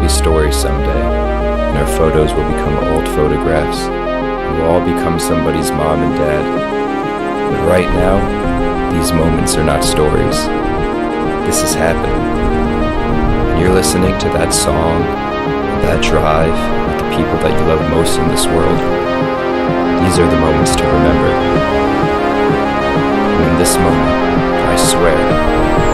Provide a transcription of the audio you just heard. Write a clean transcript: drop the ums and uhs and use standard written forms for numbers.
be stories someday, and our photos will become old photographs, and we'll all become somebody's mom and dad. But right now, these moments are not stories. This is happening. And you're listening to that song, that drive, with the people that you love most in this world. These are the moments to remember. And in this moment, I swear,